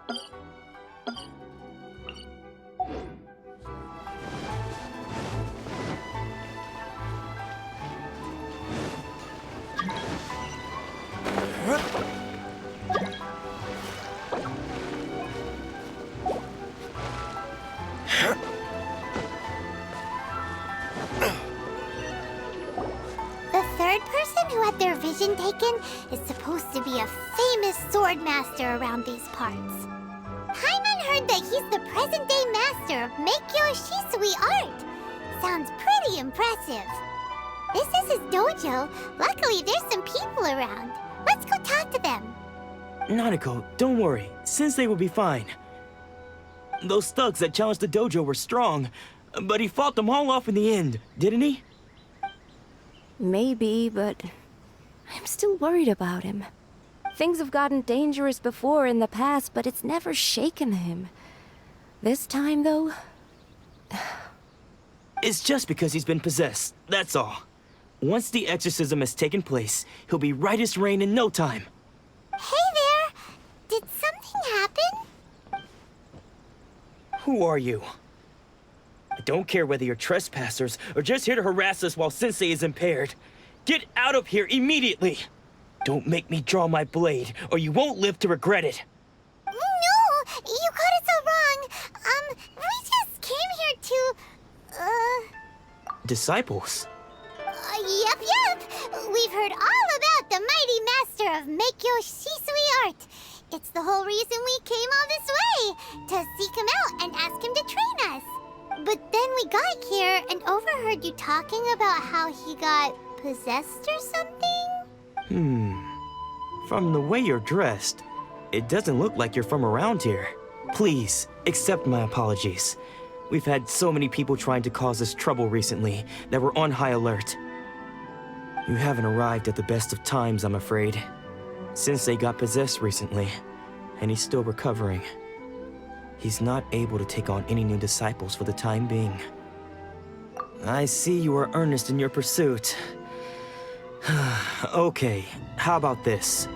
The third person who had their vision taken is supposed to be a famous sword master around these parts. Paimon heard that he's the present-day master of miHoYo Shisui art. Sounds pretty impressive. This is his dojo. Luckily, there's some people around. Let's go talk to them. Nanako, don't worry. Sensei will be fine. Those thugs that challenged the dojo were strong, but he fought them all off in the end, didn't he? Maybe, but I'm still worried about him. Things have gotten dangerous before in the past, but it's never shaken him. This time, though... It's just because he's been possessed, that's all. Once the exorcism has taken place, he'll be right as rain in no time. Hey there! Did something happen? Who are you? I don't care whether you're trespassers or just here to harass us while Sensei is impaired. Get out of here immediately! Don't make me draw my blade, or you won't live to regret it. No! You got it so wrong! We just came here to... Disciples? Yep! We've heard all about the mighty master of miHoYo Shisui art. It's the whole reason we came all this way, to seek him out and ask him to train us. But then we got here and overheard you talking about how he got possessed or something? From the way you're dressed, it doesn't look like you're from around here. Please, accept my apologies. We've had so many people trying to cause us trouble recently that we're on high alert. You haven't arrived at the best of times, I'm afraid. Sensei got possessed recently, and he's still recovering. He's not able to take on any new disciples for the time being. I see you are earnest in your pursuit. Okay, how about this?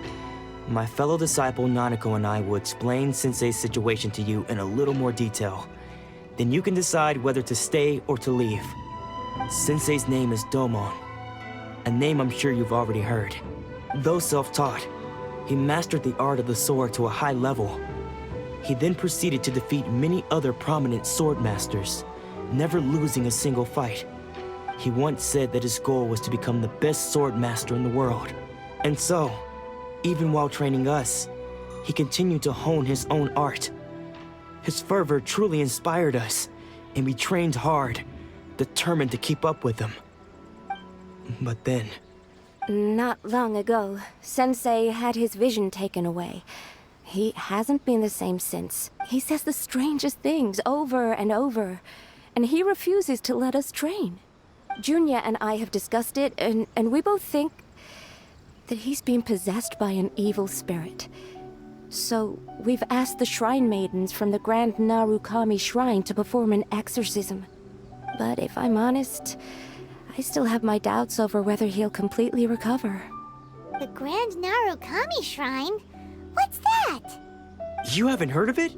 My fellow disciple Nanako and I will explain Sensei's situation to you in a little more detail. Then you can decide whether to stay or to leave. Sensei's name is Domon, a name I'm sure you've already heard. Though self-taught, he mastered the art of the sword to a high level. He then proceeded to defeat many other prominent sword masters, never losing a single fight. He once said that his goal was to become the best sword master in the world. And so, even while training us, he continued to hone his own art. His fervor truly inspired us, and we trained hard, determined to keep up with him. But then... Not long ago, Sensei had his vision taken away. He hasn't been the same since. He says the strangest things over and over, and he refuses to let us train. Junya and I have discussed it, and we both think that he's been possessed by an evil spirit. So we've asked the shrine maidens from the Grand Narukami Shrine to perform an exorcism. But if I'm honest, I still have my doubts over whether he'll completely recover. The Grand Narukami Shrine? What's that? You haven't heard of it?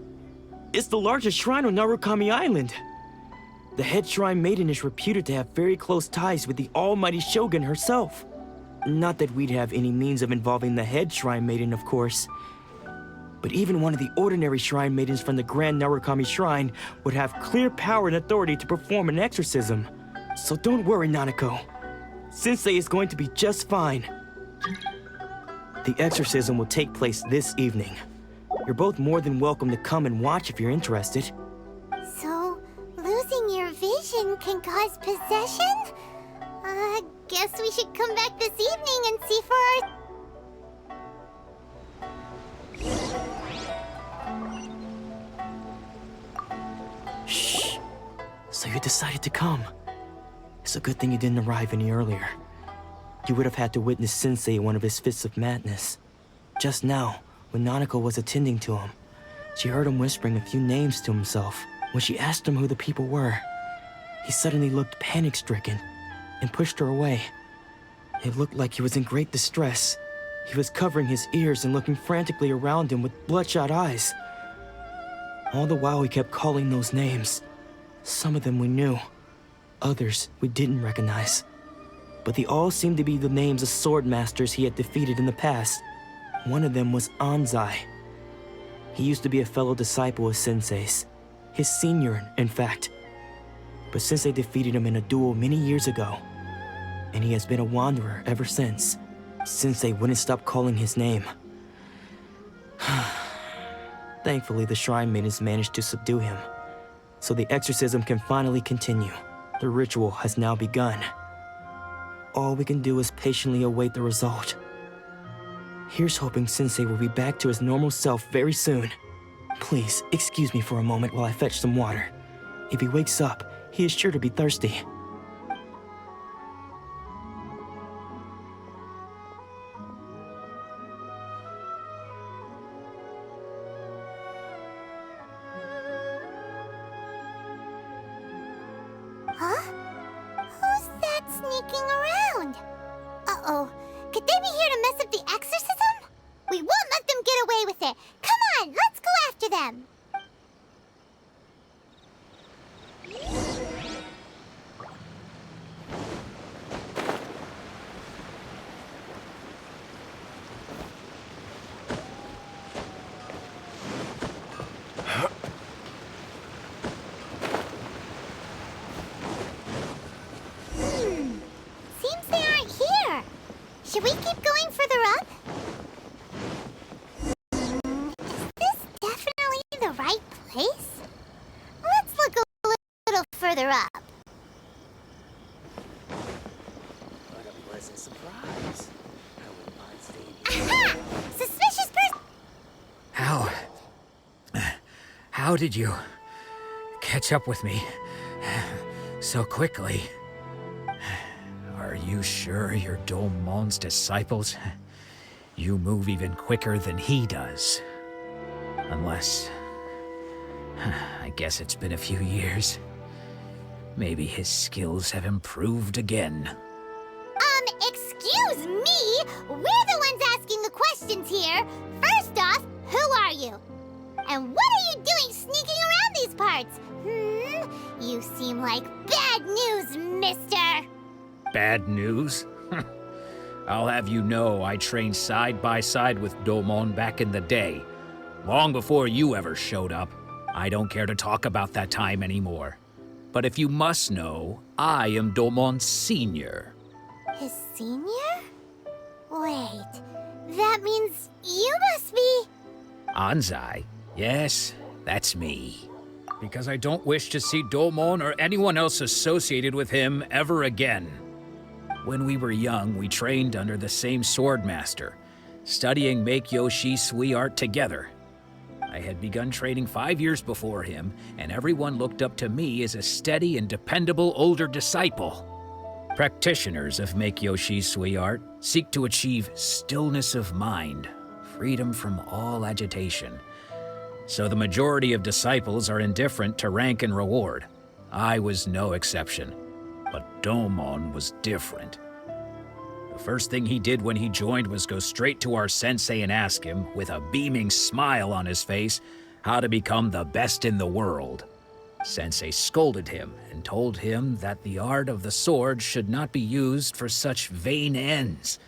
It's the largest shrine on Narukami Island. The head shrine maiden is reputed to have very close ties with the almighty Shogun herself. Not that we'd have any means of involving the head shrine maiden, of course. But even one of the ordinary shrine maidens from the Grand Narukami Shrine would have clear power and authority to perform an exorcism. So don't worry, Nanako. Sensei is going to be just fine. The exorcism will take place this evening. You're both more than welcome to come and watch if you're interested. So, losing your vision can cause possession? Guess we should come back this evening and see for our... Shh. So you decided to come. It's a good thing you didn't arrive any earlier. You would have had to witness Sensei in one of his fits of madness. Just now, when Nanako was attending to him, she heard him whispering a few names to himself. When she asked him who the people were, he suddenly looked panic-stricken and pushed her away. It looked like he was in great distress. He was covering his ears and looking frantically around him with bloodshot eyes. All the while he kept calling those names. Some of them we knew, others we didn't recognize. But they all seemed to be the names of sword masters he had defeated in the past. One of them was Anzai. He used to be a fellow disciple of Sensei's, his senior, in fact. But Sensei defeated him in a duel many years ago, and he has been a wanderer ever since. Sensei wouldn't stop calling his name. Thankfully, the shrine maidens managed to subdue him, so the exorcism can finally continue. The ritual has now begun. All we can do is patiently await the result. Here's hoping Sensei will be back to his normal self very soon. Please, excuse me for a moment while I fetch some water. If he wakes up, he is sure to be thirsty. Huh? Who's that sneaking around? Uh-oh. Could they be here to mess up the exorcism? We won't let them get away with it. Come on, let's go after them. Seems they aren't here. Should we keep going further up? Is this definitely the right place? Let's look a little further up. What a pleasant surprise. I wouldn't mind staying here. Aha! Suspicious person! How did you catch up with me so quickly? Are you sure you're Domon's disciples? You move even quicker than he does. Unless... I guess it's been a few years. Maybe his skills have improved again. Excuse me? We're the ones asking the questions here. First off, who are you? And what are you doing sneaking around these parts? You seem like bad news, mister. Bad news? I'll have you know I trained side by side with Domon back in the day. Long before you ever showed up. I don't care to talk about that time anymore. But if you must know, I am Domon's senior. His senior? Wait, that means you must be... Anzai? Yes, that's me. Because I don't wish to see Domon or anyone else associated with him ever again. When we were young, we trained under the same swordmaster, studying miHoYo Shui art together. I had begun training 5 years before him, and everyone looked up to me as a steady and dependable older disciple. Practitioners of miHoYo Shui art seek to achieve stillness of mind, freedom from all agitation. So the majority of disciples are indifferent to rank and reward. I was no exception. But Domon was different. The first thing he did when he joined was go straight to our sensei and ask him, with a beaming smile on his face, how to become the best in the world. Sensei scolded him and told him that the art of the sword should not be used for such vain ends.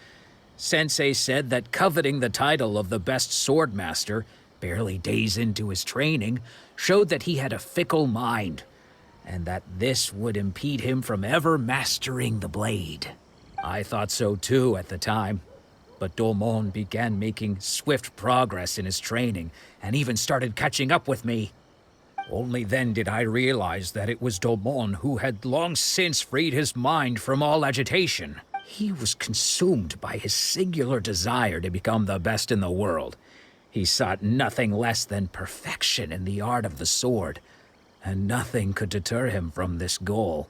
Sensei said that coveting the title of the best swordmaster, barely days into his training, showed that he had a fickle mind, and that this would impede him from ever mastering the blade. I thought so too at the time, but Domon began making swift progress in his training, and even started catching up with me. Only then did I realize that it was Domon who had long since freed his mind from all agitation. He was consumed by his singular desire to become the best in the world. He sought nothing less than perfection in the art of the sword, and nothing could deter him from this goal,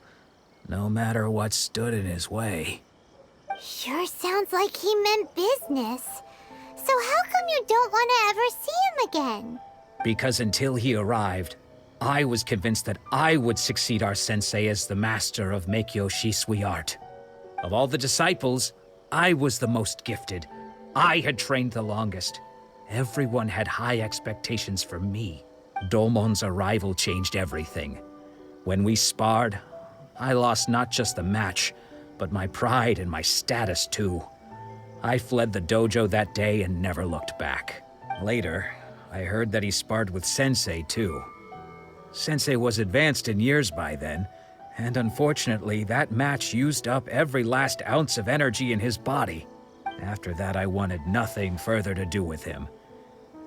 no matter what stood in his way. Sure sounds like he meant business. So how come you don't want to ever see him again? Because until he arrived, I was convinced that I would succeed our sensei as the master of miHoYo Shui art. Of all the disciples, I was the most gifted. I had trained the longest. Everyone had high expectations for me. Domon's arrival changed everything. When we sparred, I lost not just the match, but my pride and my status too. I fled the dojo that day and never looked back. Later, I heard that he sparred with Sensei too. Sensei was advanced in years by then, and unfortunately that match used up every last ounce of energy in his body. After that, I wanted nothing further to do with him.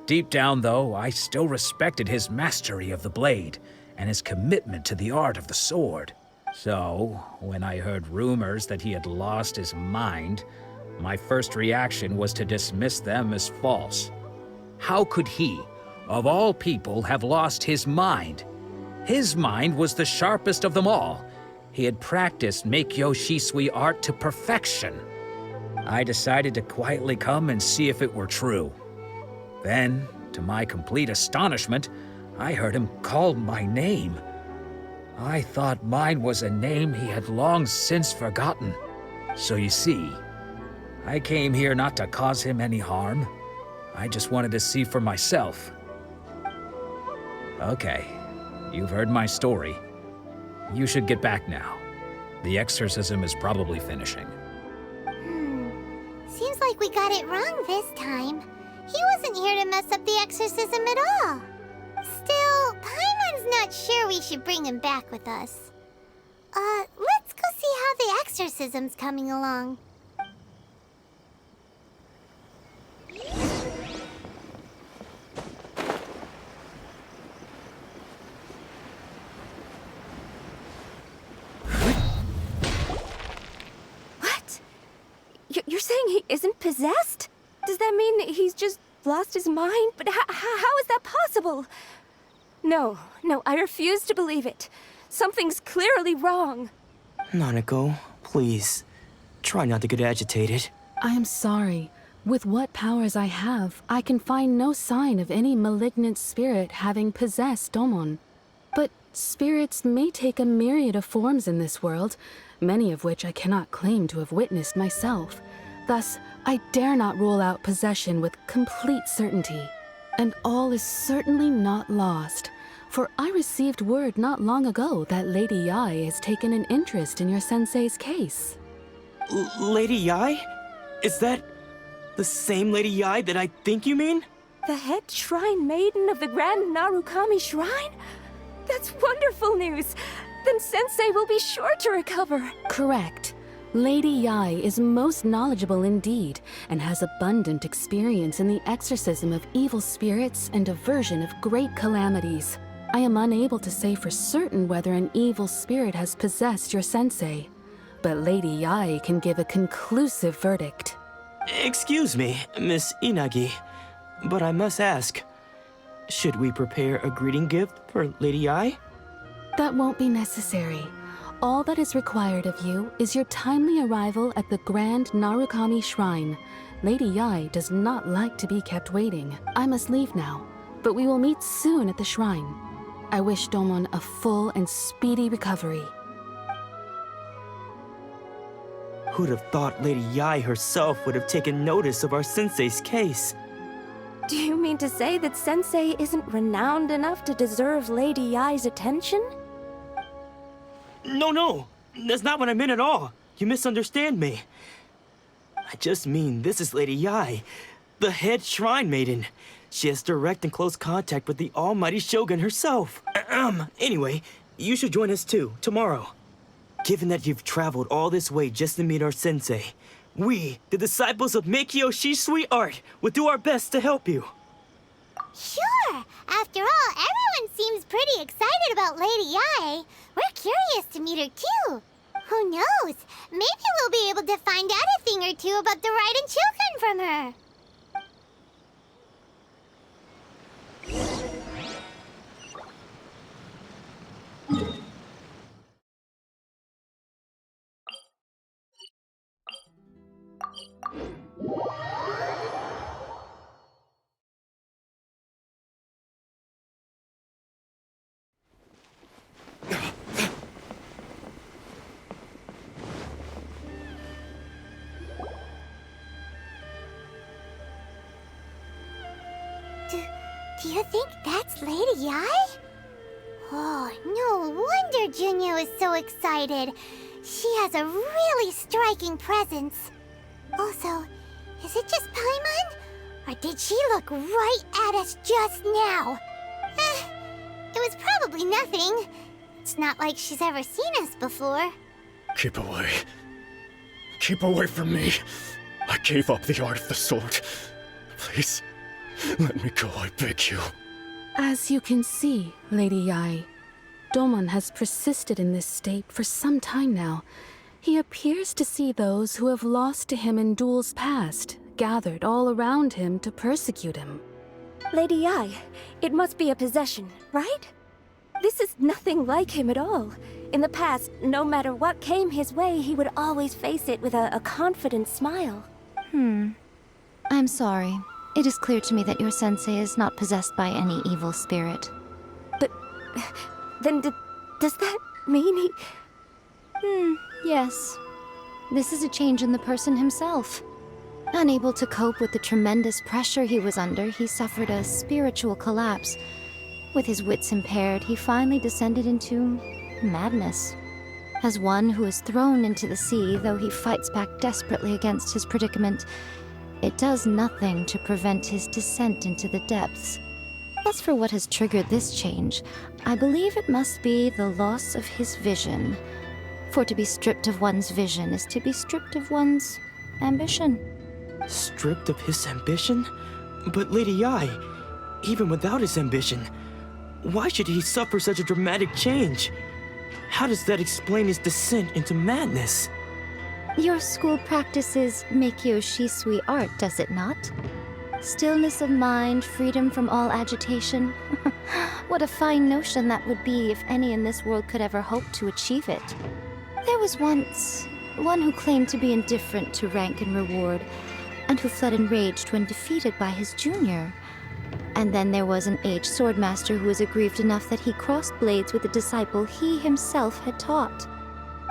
Deep down, though, I still respected his mastery of the blade and his commitment to the art of the sword. So, when I heard rumors that he had lost his mind, my first reaction was to dismiss them as false. How could he, of all people, have lost his mind? His mind was the sharpest of them all. He had practiced miHoYo Shisui art to perfection. I decided to quietly come and see if it were true. Then, to my complete astonishment, I heard him call my name. I thought mine was a name he had long since forgotten. So you see, I came here not to cause him any harm. I just wanted to see for myself. Okay, you've heard my story. You should get back now. The exorcism is probably finishing. Seems like we got it wrong this time. He wasn't here to mess up the exorcism at all. Still, Paimon's not sure we should bring him back with us. Let's go see how the exorcism's coming along. What? You're saying he isn't possessed? Does that mean he's just lost his mind? But how is that possible? No, I refuse to believe it. Something's clearly wrong. Nanako, please. Try not to get agitated. I am sorry. With what powers I have, I can find no sign of any malignant spirit having possessed Domon. But spirits may take a myriad of forms in this world, many of which I cannot claim to have witnessed myself. Thus, I dare not rule out possession with complete certainty. And all is certainly not lost, for I received word not long ago that Lady Yae has taken an interest in your sensei's case. Lady Yae? Is that the same Lady Yae that I think you mean? The head shrine maiden of the Grand Narukami Shrine? That's wonderful news! Then Sensei will be sure to recover. Correct. Lady Yae is most knowledgeable indeed, and has abundant experience in the exorcism of evil spirits and aversion of great calamities. I am unable to say for certain whether an evil spirit has possessed your sensei, but Lady Yae can give a conclusive verdict. Excuse me, Miss Inagi, but I must ask, should we prepare a greeting gift for Lady Yae? That won't be necessary. All that is required of you is your timely arrival at the Grand Narukami Shrine. Lady Yae does not like to be kept waiting. I must leave now, but we will meet soon at the shrine. I wish Domon a full and speedy recovery. Who'd have thought Lady Yae herself would have taken notice of our sensei's case? Do you mean to say that Sensei isn't renowned enough to deserve Lady Yae's attention? No, that's not what I meant at all. You misunderstand me. I just mean this is Lady Yae, the head shrine maiden. She has direct and close contact with the almighty Shogun herself. Anyway, you should join us too, tomorrow. Given that you've traveled all this way just to meet our sensei, we, the disciples of miHoYo Shisui art, will do our best to help you. Sure! After all, everyone seems pretty excited about Lady Yae. We're curious to meet her too. Who knows? Maybe we'll be able to find out a thing or two about the Raiden Chokan from her. Do you think that's Lady Yai? Oh, no wonder Junyo is so excited. She has a really striking presence. Also, is it just Paimon? Or did she look right at us just now? It was probably nothing. It's not like she's ever seen us before. Keep away. Keep away from me. I gave up the art of the sword. Please, let me go, I beg you. As you can see, Lady Yai, Domon has persisted in this state for some time now. He appears to see those who have lost to him in duels past, gathered all around him to persecute him. Lady Yai, it must be a possession, right? This is nothing like him at all. In the past, no matter what came his way, he would always face it with a confident smile. I'm sorry. It is clear to me that your sensei is not possessed by any evil spirit. But then does that mean he... Yes. This is a change in the person himself. Unable to cope with the tremendous pressure he was under, he suffered a spiritual collapse. With his wits impaired, he finally descended into madness. As one who is thrown into the sea, though he fights back desperately against his predicament, it does nothing to prevent his descent into the depths. As for what has triggered this change, I believe it must be the loss of his vision. For to be stripped of one's vision is to be stripped of one's ambition. Stripped of his ambition? But Lady Yai, even without his ambition, why should he suffer such a dramatic change? How does that explain his descent into madness? Your school practices miHoYo Shisui art, does it not? Stillness of mind, freedom from all agitation. What a fine notion that would be if any in this world could ever hope to achieve it. There was once one who claimed to be indifferent to rank and reward, and who fled enraged when defeated by his junior. And then there was an aged swordmaster who was aggrieved enough that he crossed blades with a disciple he himself had taught.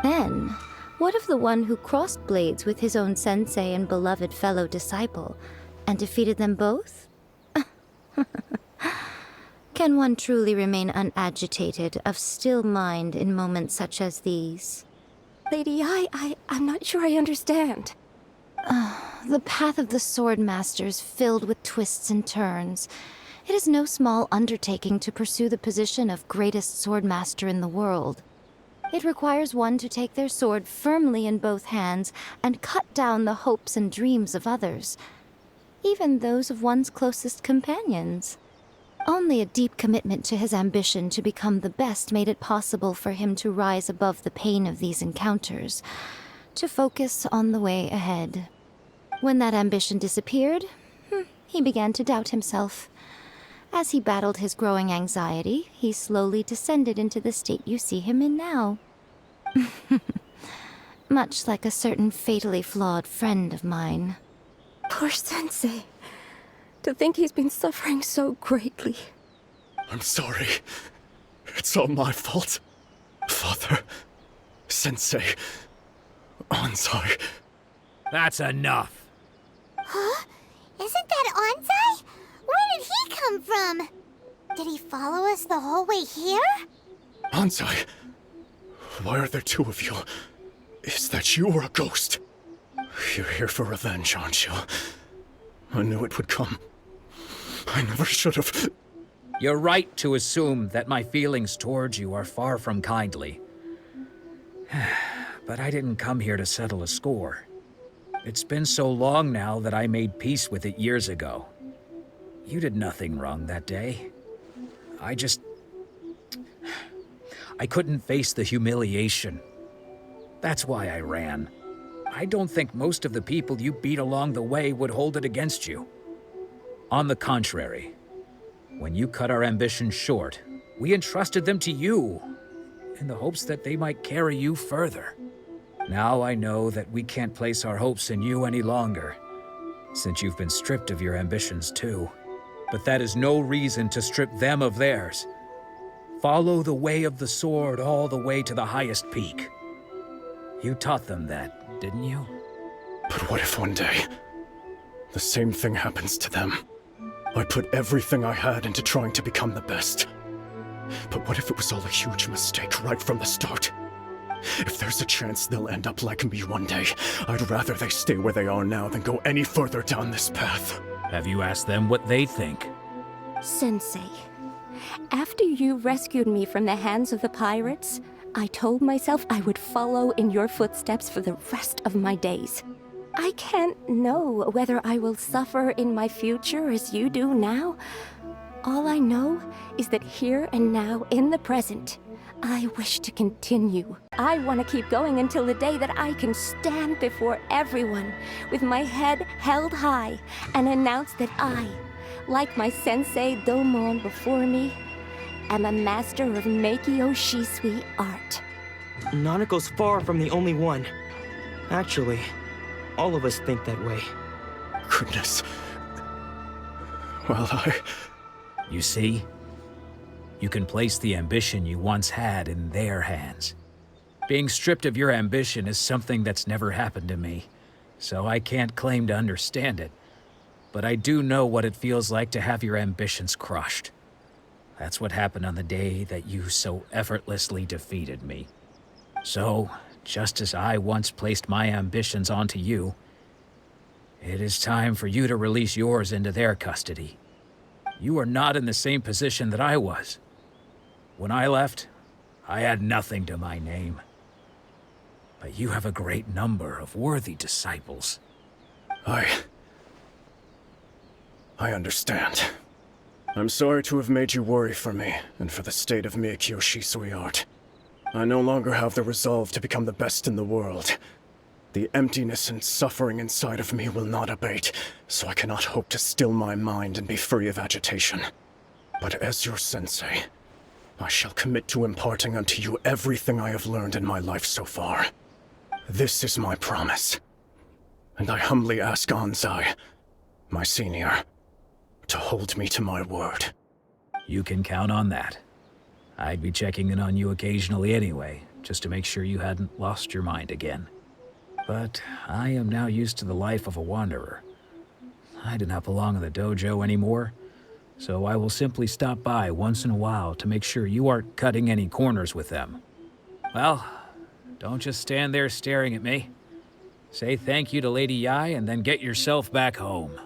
Then, what of the one who crossed blades with his own sensei and beloved fellow disciple, and defeated them both? Can one truly remain unagitated, of still mind in moments such as these? Lady Yai, I'm not sure I understand. The path of the swordmaster is filled with twists and turns. It is no small undertaking to pursue the position of greatest swordmaster in the world. It requires one to take their sword firmly in both hands and cut down the hopes and dreams of others, even those of one's closest companions. Only a deep commitment to his ambition to become the best made it possible for him to rise above the pain of these encounters, to focus on the way ahead. When that ambition disappeared, he began to doubt himself. As he battled his growing anxiety, he slowly descended into the state you see him in now. Much like a certain fatally flawed friend of mine. Poor Sensei. To think he's been suffering so greatly. I'm sorry. It's all my fault. Father, Sensei, Anzai. That's enough. Huh? Isn't that Anzai? Where did he come from? Did he follow us the whole way here? Anzai, why are there two of you? Is that you or a ghost? You're here for revenge, aren't you? I knew it would come. I never should have. You're right to assume that my feelings towards you are far from kindly. But I didn't come here to settle a score. It's been so long now that I made peace with it years ago. You did nothing wrong that day. I couldn't face the humiliation. That's why I ran. I don't think most of the people you beat along the way would hold it against you. On the contrary, when you cut our ambitions short, we entrusted them to you, in the hopes that they might carry you further. Now I know that we can't place our hopes in you any longer, since you've been stripped of your ambitions too. But that is no reason to strip them of theirs. Follow the way of the sword all the way to the highest peak. You taught them that, didn't you? But what if one day, the same thing happens to them? I put everything I had into trying to become the best. But what if it was all a huge mistake right from the start? If there's a chance they'll end up like me one day, I'd rather they stay where they are now than go any further down this path. Have you asked them what they think? Sensei, after you rescued me from the hands of the pirates, I told myself I would follow in your footsteps for the rest of my days. I can't know whether I will suffer in my future as you do now. All I know is that here and now, in the present, I wish to continue. I want to keep going until the day that I can stand before everyone with my head held high and announce that I, like my sensei Domon before me, am a master of miHoYo Shisui art. Nanako's far from the only one. Actually, all of us think that way. Goodness. Well, You see? You can place the ambition you once had in their hands. Being stripped of your ambition is something that's never happened to me, so I can't claim to understand it. But I do know what it feels like to have your ambitions crushed. That's what happened on the day that you so effortlessly defeated me. So, just as I once placed my ambitions onto you, it is time for you to release yours into their custody. You are not in the same position that I was. When I left, I had nothing to my name. But you have a great number of worthy disciples. I understand. I'm sorry to have made you worry for me, and for the state of miHoYo Shisui art. I no longer have the resolve to become the best in the world. The emptiness and suffering inside of me will not abate, so I cannot hope to still my mind and be free of agitation. But as your sensei, I shall commit to imparting unto you everything I have learned in my life so far. This is my promise. And I humbly ask Anzai, my senior, to hold me to my word. You can count on that. I'd be checking in on you occasionally anyway, just to make sure you hadn't lost your mind again. But I am now used to the life of a wanderer. I do not belong in the dojo anymore, so I will simply stop by once in a while to make sure you aren't cutting any corners with them. Well, don't just stand there staring at me. Say thank you to Lady Yae and then get yourself back home.